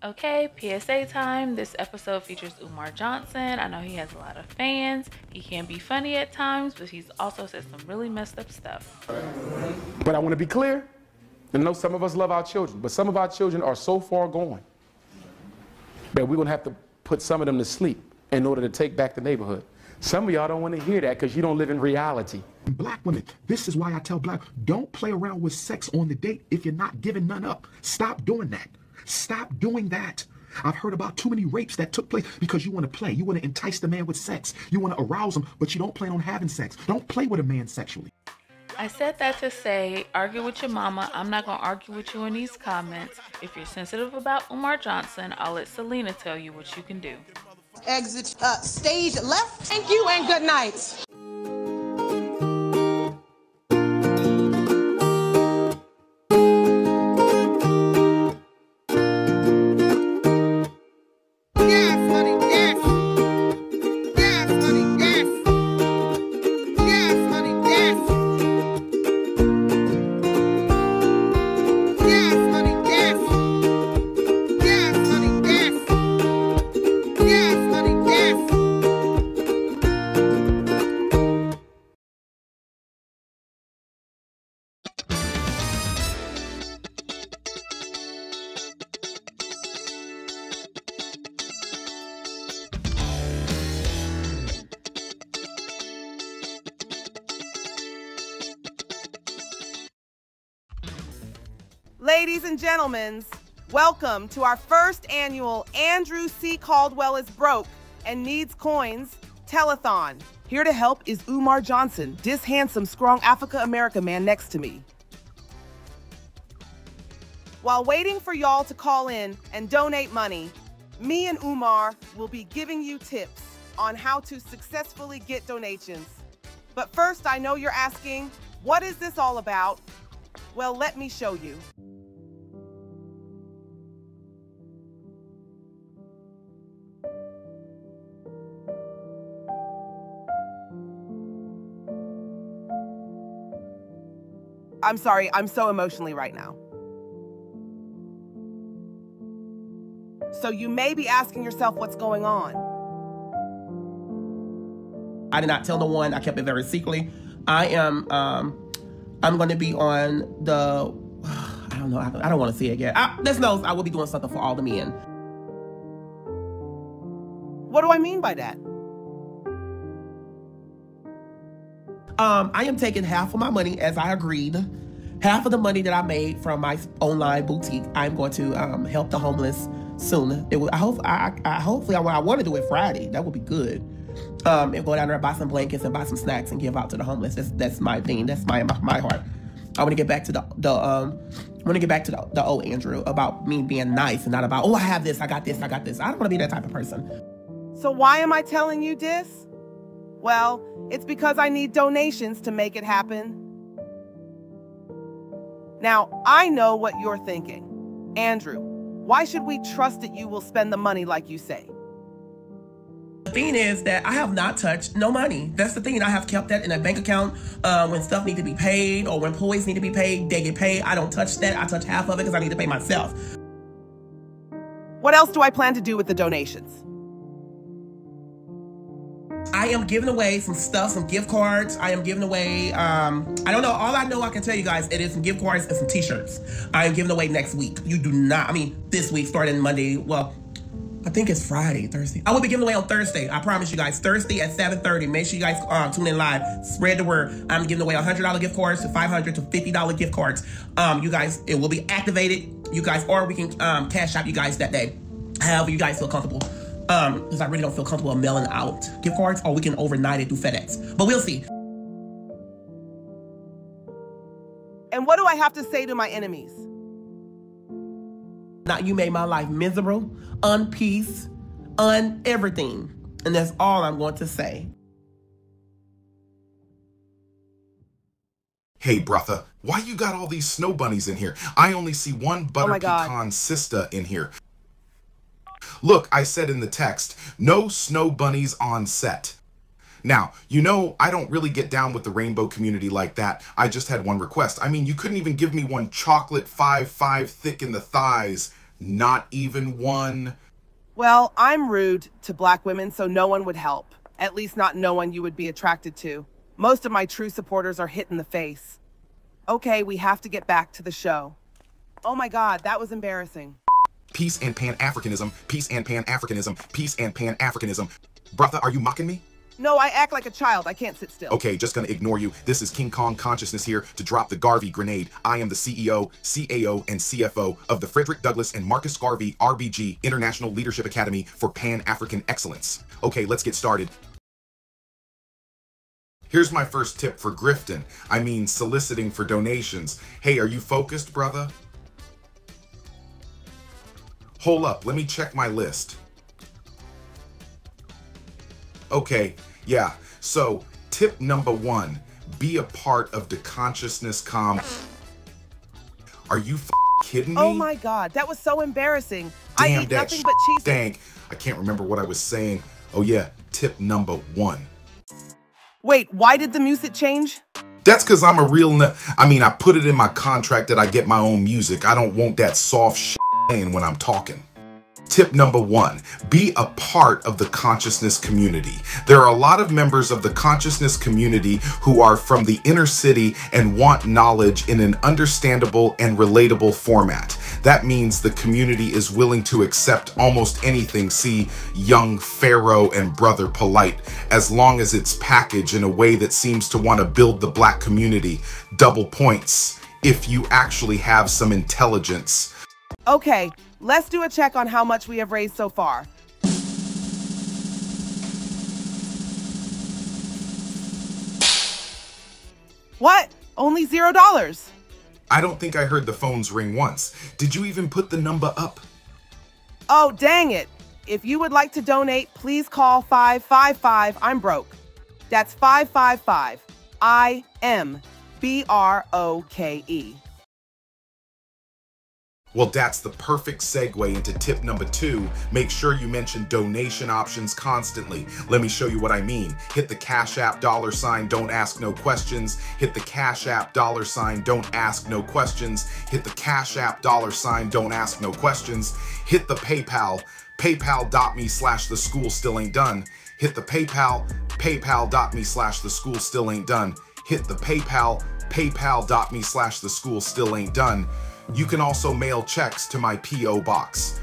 Okay, PSA time. This episode features Umar Johnson. I know he has a lot of fans. He can be funny at times, but he's also said some really messed up stuff. But I want to be clear. I know some of us love our children, but some of our children are so far gone that we're going to have to put some of them to sleep in order to take back the neighborhood. Some of y'all don't want to hear that because you don't live in reality. Black women, this is why I tell black, don't play around with sex on the date if you're not giving none up. Stop doing that. Stop doing that. I've heard about too many rapes that took place because you want to play. You want to entice the man with sex. You want to arouse him, but you don't plan on having sex. Don't play with a man sexually. I said that to say, argue with your mama. I'm not going to argue with you in these comments. If you're sensitive about Umar Johnson, I'll let Selena tell you what you can do. Exit stage left. Thank you and good night. Ladies and gentlemen, welcome to our first annual Andrew C. Caldwell is Broke and Needs Coins Telethon. Here to help is Umar Johnson, this handsome, strong Africa-American man next to me. While waiting for y'all to call in and donate money, me and Umar will be giving you tips on how to successfully get donations. But first, I know you're asking, what is this all about? Well, let me show you. I'm sorry, I'm so emotionally right now. So you may be asking yourself what's going on. I did not tell no one. I kept it very secretly. I'm going to be on the, I don't know, I don't want to say it yet. This knows I will be doing something for all the men. What do I mean by that? I am taking half of my money, as I agreed. Half of the money that I made from my online boutique, I'm going to help the homeless soon. Hopefully, I want to do it Friday. That would be good. And go down there and buy some blankets and buy some snacks and give out to the homeless. That's my thing. That's my heart. I want to get back to the old Andrew about me being nice and not about, oh, I have this, I got this. I don't want to be that type of person. So why am I telling you this? Well, it's because I need donations to make it happen. Now, I know what you're thinking. Andrew, why should we trust that you will spend the money like you say? The thing is that I have not touched no money. That's the thing. I have kept that in a bank account. When stuff need to be paid or when employees need to be paid, they get paid. I don't touch that. I touch half of it because I need to pay myself. What else do I plan to do with the donations? I am giving away some stuff, some gift cards. I am giving away, I don't know. All I know I can tell you guys, it is some gift cards and some t-shirts. I am giving away next week. You do not, this week starting Monday. Well, I think it's Friday, Thursday. I will be giving away on Thursday. I promise you guys, Thursday at 7:30. Make sure you guys tune in live. Spread the word. I'm giving away $100 gift cards to $500 to $50 gift cards. You guys, it will be activated. You guys, or we can cash out you guys that day. However you guys feel comfortable. Because I really don't feel comfortable mailing out gift cards, or we can overnight it through FedEx. But we'll see. And what do I have to say to my enemies? Now you made my life miserable, unpeace, everything. And that's all I'm going to say. Hey, brother, why you got all these snow bunnies in here? I only see one butter pecan sister in here. Look, I said in the text, no snow bunnies on set. Now, you know, I don't really get down with the rainbow community like that. I just had one request. I mean, you couldn't even give me one chocolate 5-5 thick in the thighs Not even one? Well, I'm rude to black women, so no one would help. At least not no one you would be attracted to. Most of my true supporters are hit in the face. Okay, we have to get back to the show. Oh my God, that was embarrassing. Peace and Pan-Africanism, peace and Pan-Africanism, peace and Pan-Africanism. Brother, are you mocking me? No, I act like a child. I can't sit still. Okay, just gonna ignore you. This is King Kong Consciousness here to drop the Garvey grenade. I am the CEO, CAO, and CFO of the Frederick Douglass and Marcus Garvey RBG International Leadership Academy for Pan-African Excellence. Okay, let's get started. Here's my first tip for grifting. I mean, soliciting for donations. Hey, are you focused, brother? Hold up, let me check my list. Okay, yeah, so tip number 1, be a part of the consciousness Are you kidding me? Oh my God, that was so embarrassing. Damn, I eat nothing but cheese. Dang, I can't remember what I was saying. Oh yeah, tip number 1. Wait, why did the music change? That's because I'm a real I put it in my contract that I get my own music. I don't want that soft shit when I'm talking. Tip number 1, be a part of the consciousness community. There are a lot of members of the consciousness community who are from the inner city and want knowledge in an understandable and relatable format. That means the community is willing to accept almost anything, see young Pharaoh and Brother Polite, as long as it's packaged in a way that seems to want to build the black community. Double points if you actually have some intelligence. Okay, let's do a check on how much we have raised so far. What? Only $0? I don't think I heard the phones ring once. Did you even put the number up? Oh, dang it. If you would like to donate, please call 555. I'm broke. That's 555. IMBROKE. Well, that's the perfect segue into tip number 2. Make sure you mention donation options constantly. Let me show you what I mean. Hit the Cash App $, don't ask no questions. Hit the Cash App $, don't ask no questions. Hit the Cash App $, don't ask no questions. Hit the PayPal, paypal.me/theschoolstillaintdone. Hit the PayPal, paypal.me/theschoolstillaintdone. Hit the PayPal, paypal.me/theschoolstillaintdone. You can also mail checks to my P.O. box.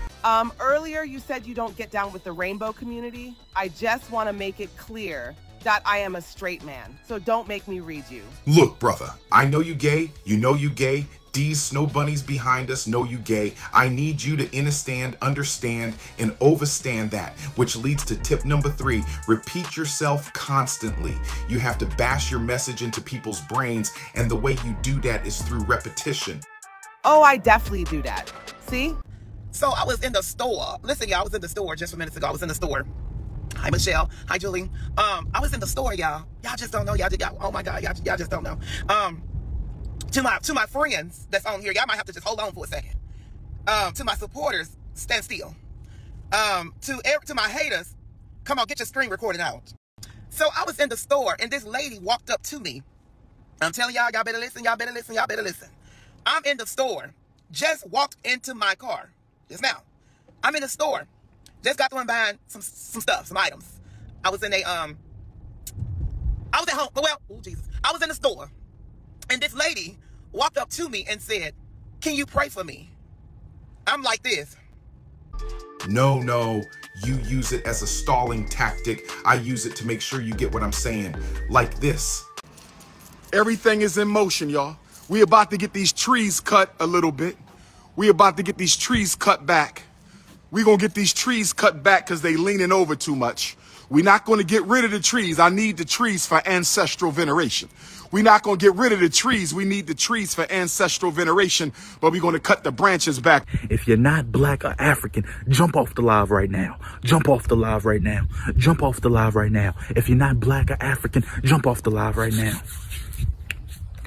Earlier you said you don't get down with the rainbow community. I just want to make it clear that I am a straight man, so don't make me read you. Look, brother, I know you gay, you know you gay. These snow bunnies behind us know you gay. I need you to understand, and overstand that, which leads to tip number 3, repeat yourself constantly. You have to bash your message into people's brains, and the way you do that is through repetition. Oh, I definitely do that. See? So I was in the store. Listen, y'all, I was in the store just a minute ago. I was in the store. Hi, Michelle. Hi, Julie. I was in the store, y'all. Y'all just don't know. Oh my God, y'all just don't know. To my friends that's on here, y'all might have to just hold on for a second. To my supporters, stand still. To my haters, come on, get your screen recorded out. So I was in the store, and this lady walked up to me. I'm telling y'all, y'all better listen, y'all better listen, y'all better listen. I'm in the store, just walked into my car just now. I'm in the store, just got to buying some stuff, some items. I was in a, I was at home, well, oh Jesus. I was in the store, and this lady walked up to me and said, "Can you pray for me?" I'm like this. No, you use it as a stalling tactic. I use it to make sure you get what I'm saying, like this. Everything is in motion, y'all. We about to get these trees cut a little bit. We about to get these trees cut back. We gonna get these trees cut back because they leaning over too much. We're not gonna get rid of the trees. I need the trees for ancestral veneration. We're not gonna get rid of the trees. We need the trees for ancestral veneration, but we're gonna cut the branches back. If you're not black or African, jump off the live right now. Jump off the live right now. Jump off the live right now. If you're not black or African, jump off the live right now.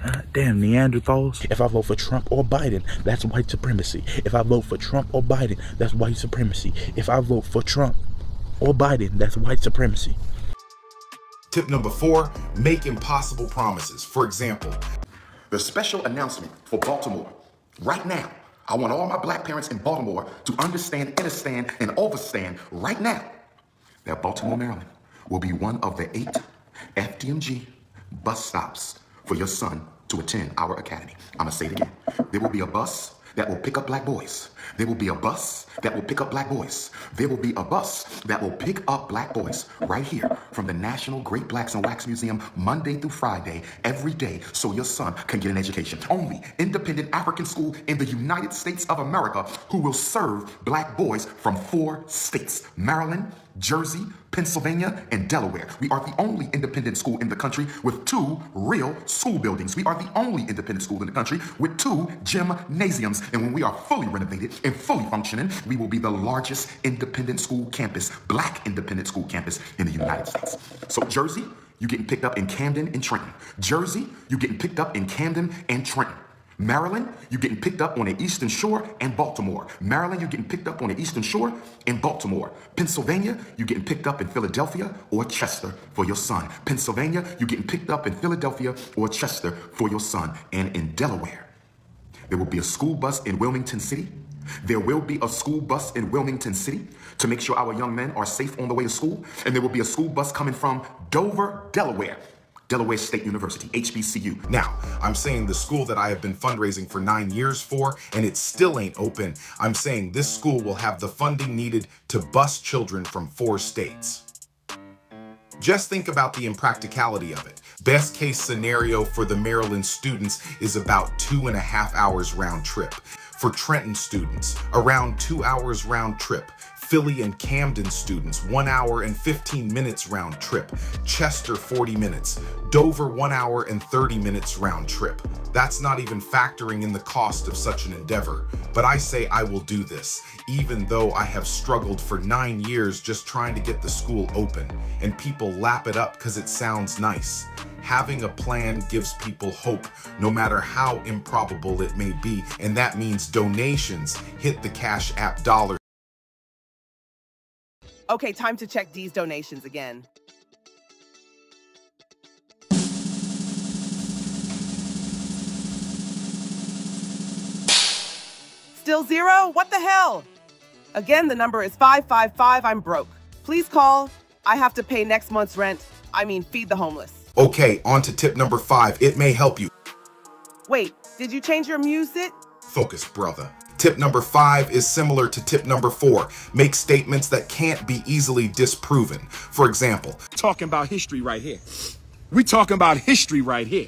God damn, Neanderthals. If I vote for Trump or Biden, that's white supremacy. If I vote for Trump or Biden, that's white supremacy. If I vote for Trump or Biden, that's white supremacy. Tip number 4, make impossible promises. For example, the special announcement for Baltimore. Right now, I want all my black parents in Baltimore to understand, understand, and overstand right now that Baltimore, Maryland will be one of the 8 FDMG bus stops for your son to attend our academy. I'm gonna say it again. There will be a bus that will pick up black boys. There will be a bus that will pick up black boys. There will be a bus that will pick up black boys right here from the National Great Blacks and Wax Museum Monday through Friday, every day, so your son can get an education. Only independent African school in the United States of America who will serve black boys from 4 states: Maryland, Jersey, Pennsylvania, and Delaware. We are the only independent school in the country with 2 real school buildings. We are the only independent school in the country with 2 gymnasiums. And when we are fully renovated and fully functioning, we will be the largest independent school campus, black independent school campus in the United States. So Jersey, you're getting picked up in Camden and Trenton. Jersey, you're getting picked up in Camden and Trenton. Maryland, you're getting picked up on the Eastern Shore and Baltimore. Maryland, you're getting picked up on the Eastern Shore and Baltimore. Pennsylvania, you're getting picked up in Philadelphia or Chester for your son. Pennsylvania, you're getting picked up in Philadelphia or Chester for your son. And in Delaware, there will be a school bus in Wilmington City. There will be a school bus in Wilmington City to make sure our young men are safe on the way to school. And there will be a school bus coming from Dover, Delaware. Delaware State University, HBCU. Now, I'm saying the school that I have been fundraising for 9 years for, and it still ain't open, I'm saying this school will have the funding needed to bus children from 4 states. Just think about the impracticality of it. Best case scenario for the Maryland students is about 2.5 hours round trip. For Trenton students, around 2 hours round trip. Philly and Camden students, 1 hour and 15 minutes round trip. Chester, 40 minutes. Dover, 1 hour and 30 minutes round trip. That's not even factoring in the cost of such an endeavor. But I say I will do this, even though I have struggled for 9 years just trying to get the school open, and people lap it up because it sounds nice. Having a plan gives people hope, no matter how improbable it may be, and that means donations hit the Cash App dollar. Okay, time to check D's donations again. Still 0? What the hell? Again, the number is 555. I'm broke. Please call. I have to pay next month's rent. I mean, feed the homeless. Okay, on to tip number 5. It may help you. Wait, did you change your music? Focus, brother. Tip number 5 is similar to tip number 4. Make statements that can't be easily disproven. For example, talking about history right here. We talking about history right here.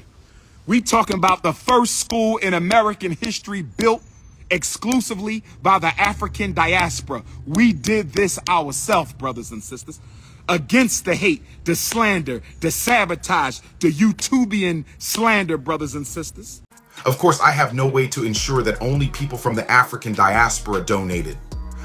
We talking about the first school in American history built exclusively by the African diaspora. We did this ourselves, brothers and sisters. Against the hate, the slander, the sabotage, the YouTubian slander, brothers and sisters. Of course, I have no way to ensure that only people from the African diaspora donated.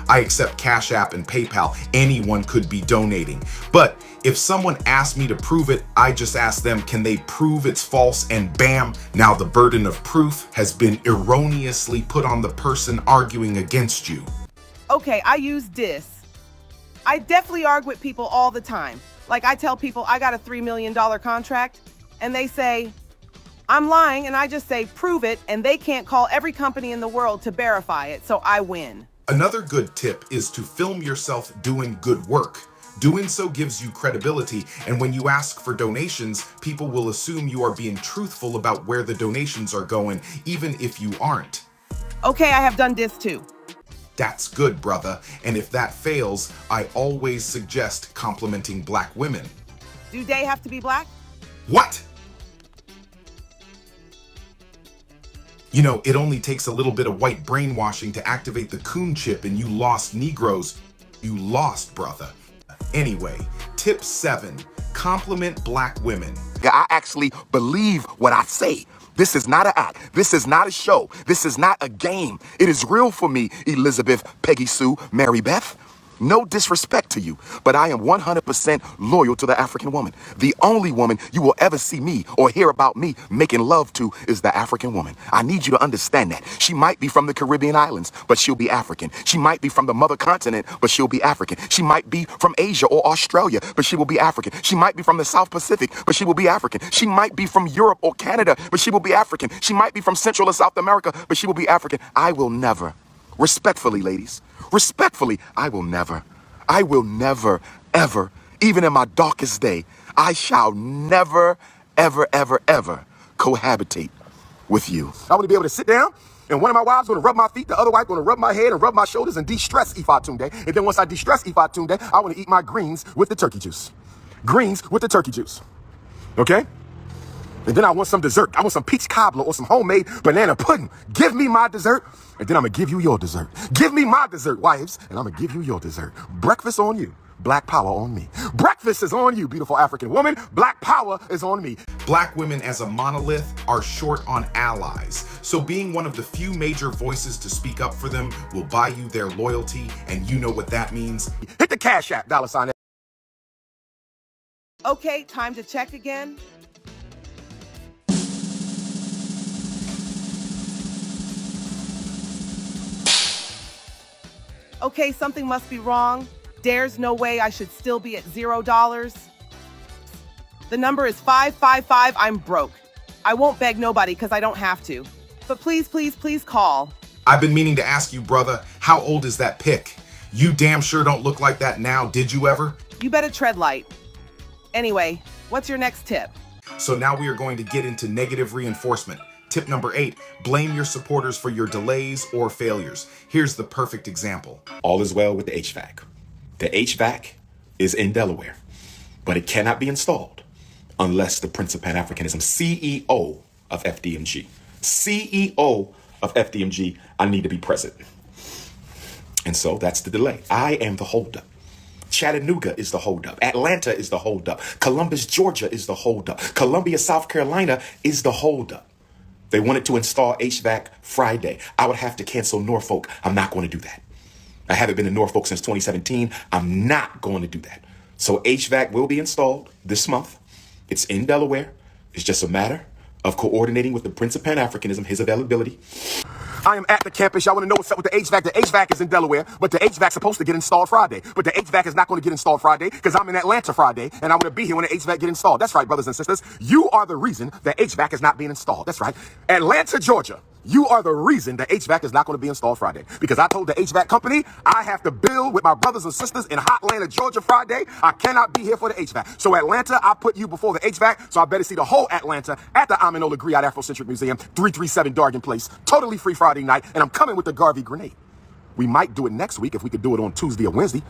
I accept Cash App and PayPal. Anyone could be donating. But if someone asked me to prove it, I just ask them, can they prove it's false? And bam, now the burden of proof has been erroneously put on the person arguing against you. Okay, I use this. I definitely argue with people all the time. Like I tell people I got a $3 million contract and they say, I'm lying, and I just say, prove it, and they can't call every company in the world to verify it, so I win. Another good tip is to film yourself doing good work. Doing so gives you credibility, and when you ask for donations, people will assume you are being truthful about where the donations are going, even if you aren't. Okay, I have done this too. That's good, brother, and if that fails, I always suggest complimenting black women. Do they have to be black? What? You know, it only takes a little bit of white brainwashing to activate the coon chip, and you lost Negroes. You lost, brother. Anyway, tip 7, compliment black women. I actually believe what I say. This is not an act. This is not a show. This is not a game. It is real for me, Elizabeth, Peggy Sue, Mary Beth. No disrespect to you, but I am 100% loyal to the African woman. The only woman you will ever see me or hear about me making love to is the African woman. I need you to understand that. She might be from the Caribbean islands, but she'll be African. She might be from the mother continent, but she'll be African. She might be from Asia or Australia, but she will be African. She might be from the South Pacific, but she will be African. She might be from Europe or Canada, but she will be African. She might be from Central or South America, but she will be African. I will never, respectfully, ladies, respectfully, I will never, ever, even in my darkest day, I shall never, ever, ever, ever cohabitate with you. I want to be able to sit down, and one of my wives going to rub my feet, the other wife going to rub my head and rub my shoulders and de-stress Ifatunde. And then once I de-stress Ifatunde, I want to eat my greens with the turkey juice. Greens with the turkey juice. Okay? And then I want some dessert. I want some peach cobbler or some homemade banana pudding. Give me my dessert, and then I'm going to give you your dessert. Give me my dessert, wives, and I'm going to give you your dessert. Breakfast on you. Black power on me. Breakfast is on you, beautiful African woman. Black power is on me. Black women as a monolith are short on allies. So being one of the few major voices to speak up for them will buy you their loyalty, and you know what that means. Hit the Cash App, $. Okay, time to check again. Okay, something must be wrong. There's no way I should still be at $0. The number is 555. I'm broke. I won't beg nobody because I don't have to. But please, please, please call. I've been meaning to ask you, brother, how old is that pic? You damn sure don't look like that now, did you ever? You better tread light. Anyway, what's your next tip? So now we are going to get into negative reinforcement. Tip number 8, blame your supporters for your delays or failures. Here's the perfect example. All is well with the HVAC. The HVAC is in Delaware, but it cannot be installed unless the Prince of Pan-Africanism, CEO of FDMG, CEO of FDMG, I need to be present. And so that's the delay. I am the holdup. Chattanooga is the holdup. Atlanta is the holdup. Columbus, Georgia is the holdup. Columbia, South Carolina is the holdup. They wanted to install HVAC Friday. I would have to cancel Norfolk. I'm not going to do that. I haven't been in Norfolk since 2017. I'm not going to do that. So HVAC will be installed this month. It's in Delaware. It's just a matter of coordinating with the Prince of Pan-Africanism, his availability. I am at the campus. Y'all want to know what's up with the HVAC? The HVAC is in Delaware, but the HVAC's supposed to get installed Friday. But the HVAC is not going to get installed Friday because I'm in Atlanta Friday, and I'm going to be here when the HVAC get installed. That's right, brothers and sisters. You are the reason the HVAC is not being installed. That's right. Atlanta, Georgia. You are the reason the HVAC is not going to be installed Friday. Because I told the HVAC company I have to build with my brothers and sisters in Hotlanta, Georgia Friday. I cannot be here for the HVAC. So Atlanta, I put you before the HVAC, so I better see the whole Atlanta at the Aminola Griot Afrocentric Museum, 337 Dargan Place, totally free Friday night, and I'm coming with the Garvey grenade. We might do it next week if we could do it on Tuesday or Wednesday.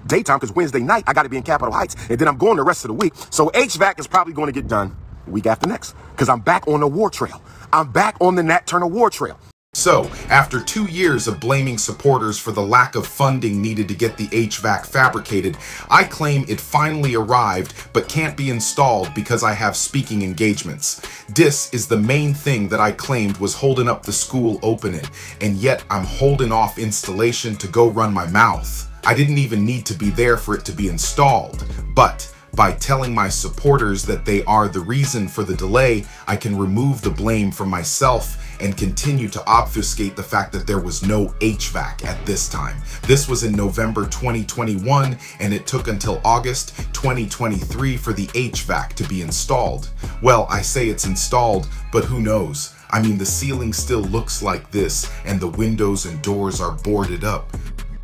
Daytime, because Wednesday night, I got to be in Capitol Heights, and then I'm going the rest of the week. So HVAC is probably going to get done week after next, because I'm back on the war trail. I'm back on the Nat Turner war trail. So, after 2 years of blaming supporters for the lack of funding needed to get the HVAC fabricated, I claim it finally arrived but can't be installed because I have speaking engagements. This is the main thing that I claimed was holding up the school opening, and yet I'm holding off installation to go run my mouth. I didn't even need to be there for it to be installed, but by telling my supporters that they are the reason for the delay, I can remove the blame from myself and continue to obfuscate the fact that there was no HVAC at this time. This was in November 2021, and it took until August 2023 for the HVAC to be installed. Well, I say it's installed, but who knows? I mean, the ceiling still looks like this, and the windows and doors are boarded up.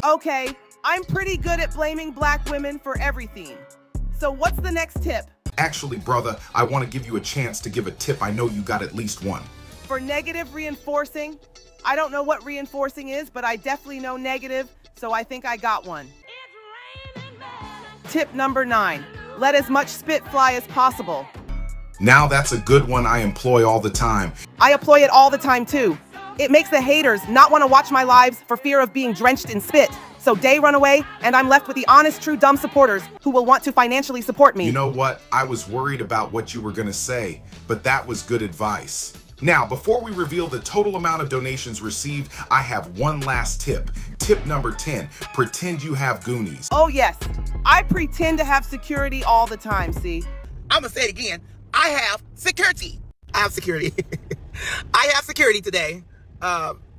Okay, I'm pretty good at blaming black women for everything. So what's the next tip? Actually, brother, I want to give you a chance to give a tip. I know you got at least one. For negative reinforcing, I don't know what reinforcing is, but I definitely know negative, so I think I got one. Tip number 9, let as much spit fly as possible. Now that's a good one I employ all the time. I employ it all the time too. It makes the haters not want to watch my lives for fear of being drenched in spit. So they run away, and I'm left with the honest, true, dumb supporters who will want to financially support me. You know what? I was worried about what you were going to say, but that was good advice. Now, before we reveal the total amount of donations received, I have one last tip. Tip Tip number 10, pretend you have Goonies. Oh yes, I pretend to have security all the time, see? I'm gonna say it again. I have security. I have security. I have security today.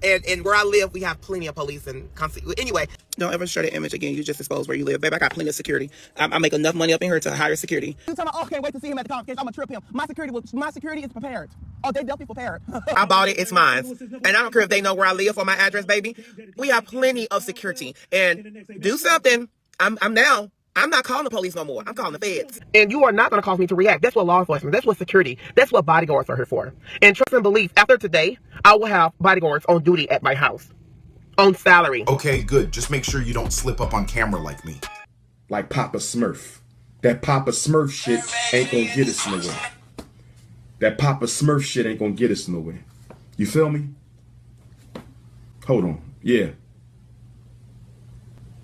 And where I live, we have plenty of police and anyway. Don't ever share the image again. You just expose where you live. Babe, I got plenty of security. I make enough money up in here to hire security. You tell me, oh, can't wait to see him at the conference. I'm gonna trip him. My security is prepared. Oh, they definitely prepared. I bought it. It's mine. And I don't care if they know where I live or my address, baby. We have plenty of security. And do something. I'm not calling the police no more. I'm calling the feds. And you are not going to cause me to react. That's what law enforcement, that's what security, that's what bodyguards are here for. And trust and belief, after today, I will have bodyguards on duty at my house. On salary. Okay, good. Just make sure you don't slip up on camera like me. Like Papa Smurf. That Papa Smurf shit ain't gonna get us nowhere. That Papa Smurf shit ain't gonna get us nowhere. You feel me? Hold on. Yeah.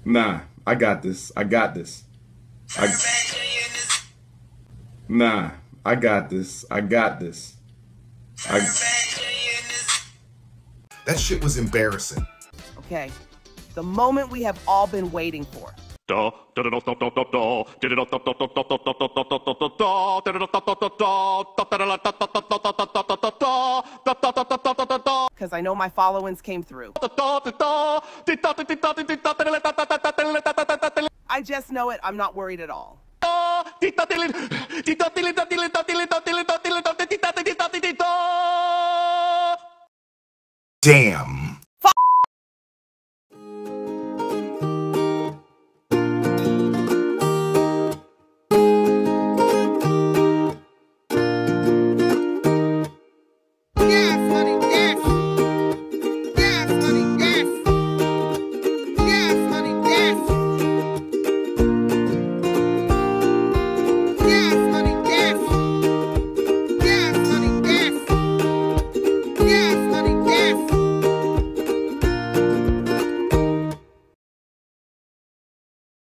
Nah. I got this. I got this. Nah, I got this. I got this. That shit was embarrassing. Okay, the moment we have all been waiting for. Because I know my followings came through. I just know it. I'm not worried at all. Damn.